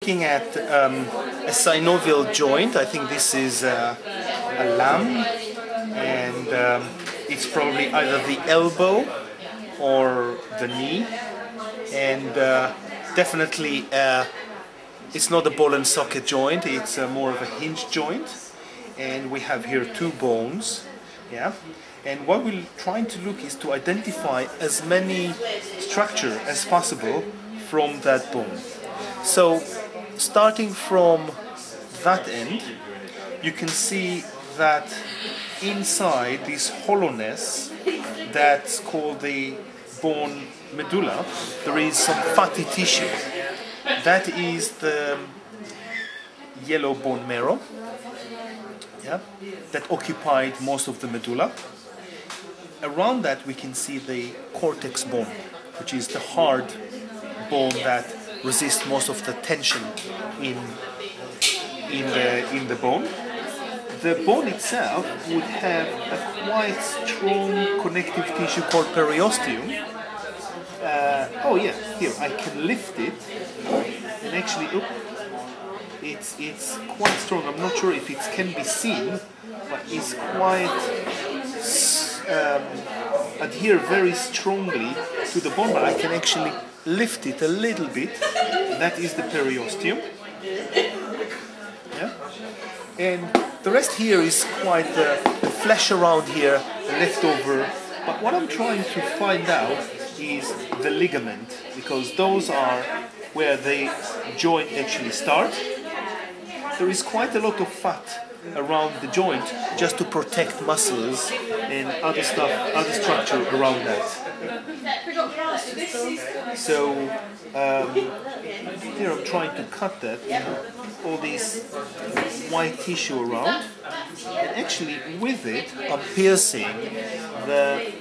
looking at a synovial joint. I think this is a lamb, and it's probably either the elbow or the knee, and definitely it's not a ball and socket joint, it's more of a hinge joint, and we have here two bones, yeah. And what we're trying to look is to identify as many structure as possible from that bone. So starting from that end, you can see that inside this hollowness that's called the bone medulla, there is some fatty tissue. That is the yellow bone marrow, yeah, that occupied most of the medulla. Around that we can see the cortex bone, which is the hard bone that resists most of the tension in the bone. The bone itself would have a quite strong connective tissue called periosteum. Oh yeah, here I can lift it, and actually, it's quite strong. I'm not sure if it can be seen, but it's quite adhere very strongly to the bone. But I can actually lift it a little bit. That is the periosteum. Yeah, and the rest here is quite the flesh around here left over. But what I'm trying to find out is the ligament, because those are where the joint actually starts. There is quite a lot of fat around the joint just to protect muscles and other stuff, other structure around that. So here I'm trying to cut that, all this white tissue around, and actually with it I'm piercing the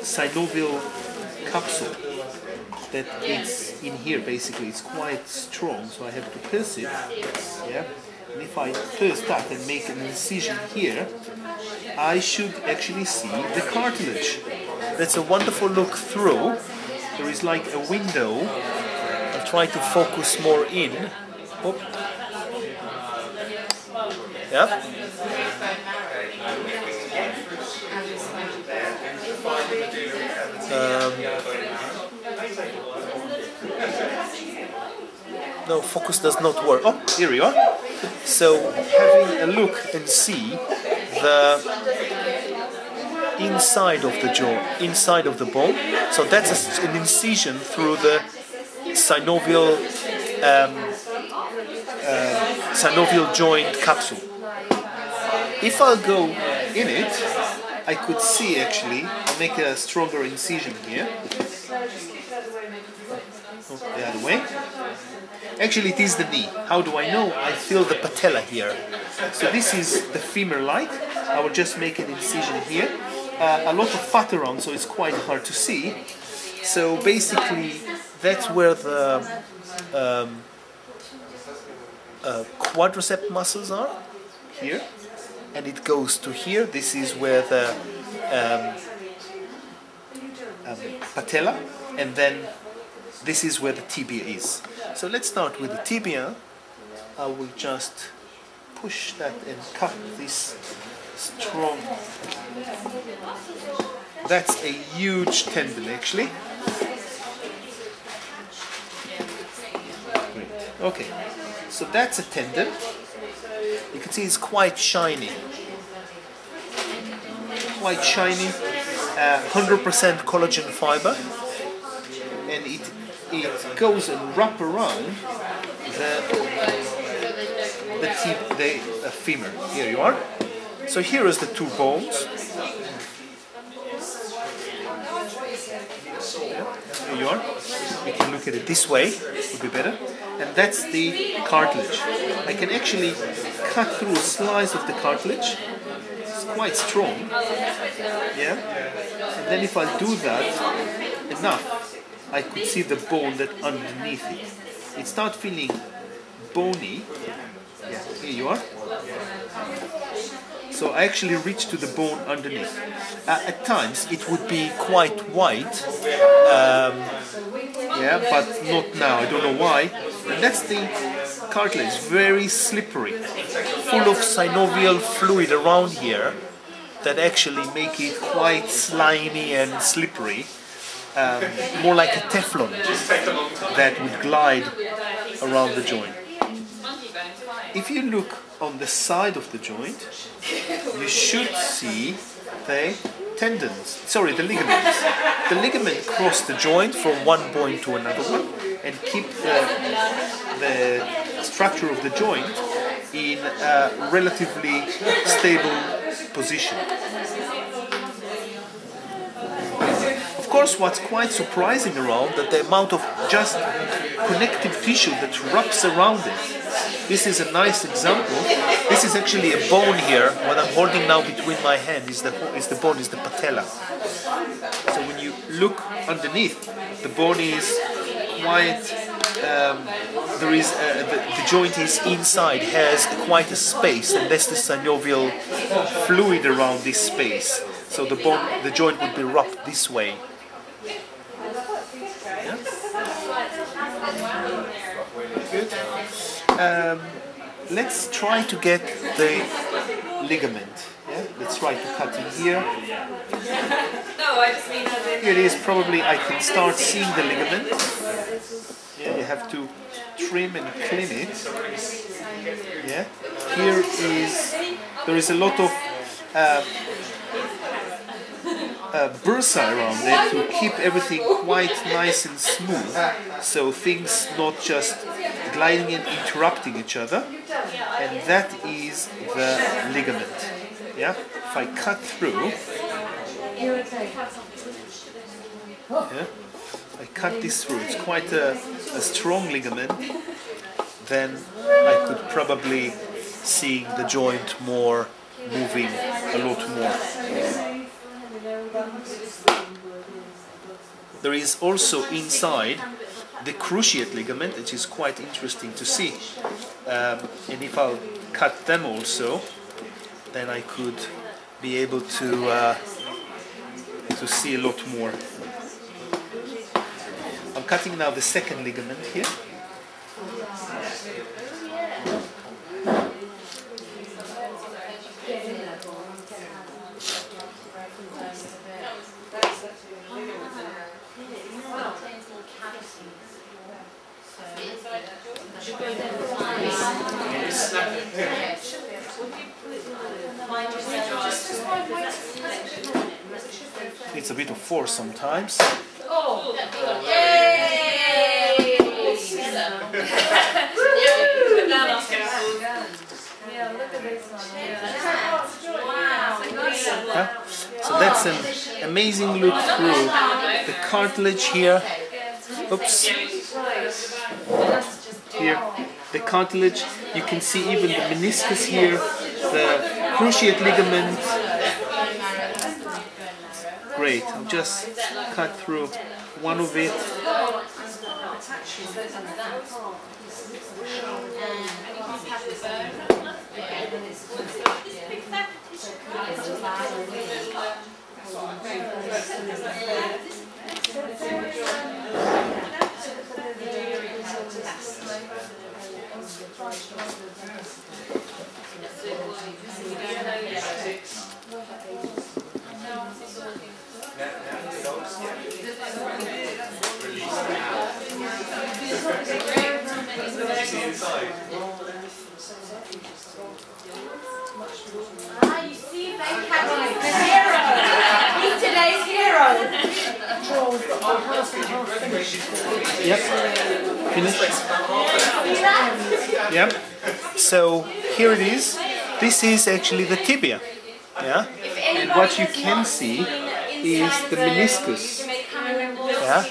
synovial capsule that it's in here. Basically it's quite strong, so I have to pierce it, yeah. And if I pierce that and make an incision here, I should actually see the cartilage. That's a wonderful look through. There is like a window. I'll try to focus more in. Oop. Yeah. No, focus does not work. Oh, here we are. So having a look and see the inside of the jaw, inside of the bone. So that's an incision through the synovial synovial joint capsule. If I'll go in it, I could see actually, I'll make a stronger incision here. Oh, the other way. Actually it is the knee. How do I know? I feel the patella here. So this is the femur light. I will just make an incision here. A lot of fat around, so it's quite hard to see. So basically that's where the quadricep muscles are, here. And it goes to here. This is where the patella, and then this is where the tibia is. So let's start with the tibia. I will just push that and cut this strong. That's a huge tendon actually. Great. Okay, so that's a tendon. You can see it's quite shiny. Quite shiny, 100% collagen fiber, and it goes and wrap around the femur. Here you are. So here is the two bones. Here you are. We can look at it this way, would be better. And that's the cartilage. I can actually cut through a slice of the cartilage. It's quite strong. Yeah. And then if I do that enough, I could see the bone that underneath it. It starts feeling bony. Yeah, here you are. So I actually reach to the bone underneath. At times it would be quite white, yeah, but not now. I don't know why. And that's the cartilage, very slippery, full of synovial fluid around here that actually make it quite slimy and slippery, more like a Teflon that would glide around the joint. If you look on the side of the joint, you should see the tendons, sorry, the ligaments. The ligament cross the joint from one bone to another one and keep the structure of the joint in a relatively stable position. Of course, what's quite surprising around that the amount of just connective tissue that wraps around it. This is a nice example. This is actually a bone here. What I'm holding now between my hands is the bone, is the patella. So when you look underneath, the bone is quite. The joint is inside, has quite a space, and that's the synovial fluid around this space. So the joint would be wrapped this way. Yeah? Good. Let's try to get the ligament. Yeah? Let's try to cut in here. Here it is. Probably I can start seeing the ligament. Yeah, you have to trim and clean it. Yeah. There is a lot of bursa around it to keep everything quite nice and smooth, so things not just gliding and interrupting each other, and that is the ligament. Yeah, if I cut through, yeah, I cut this through, it's quite a strong ligament, then I could probably see the joint more, moving a lot more. There is also inside the cruciate ligament, which is quite interesting to see. And if I'll cut them also, then I could be able to see a lot more. I'm cutting now the second ligament here. It's a bit of force sometimes. Oh! Yay! So that's an amazing look through the cartilage here. Oops. Here, the cartilage. You can see even the meniscus here, the cruciate ligament. Great. I'll just cut through one of it. Ah, you see, they captured the hero. He's today's hero. Yep. Finished? Yep. So here it is. This is actually the tibia. Yeah. And what you can see is the meniscus. Yeah.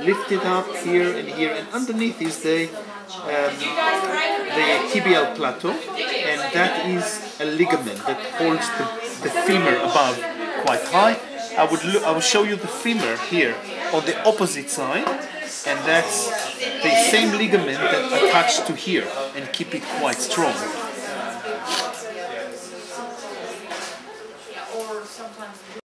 Lifted up here, and underneath is the tibial plateau, and that is a ligament that holds the femur above quite high. I will show you the femur here on the opposite side, and that's the same ligament that attached to here and keep it quite strong.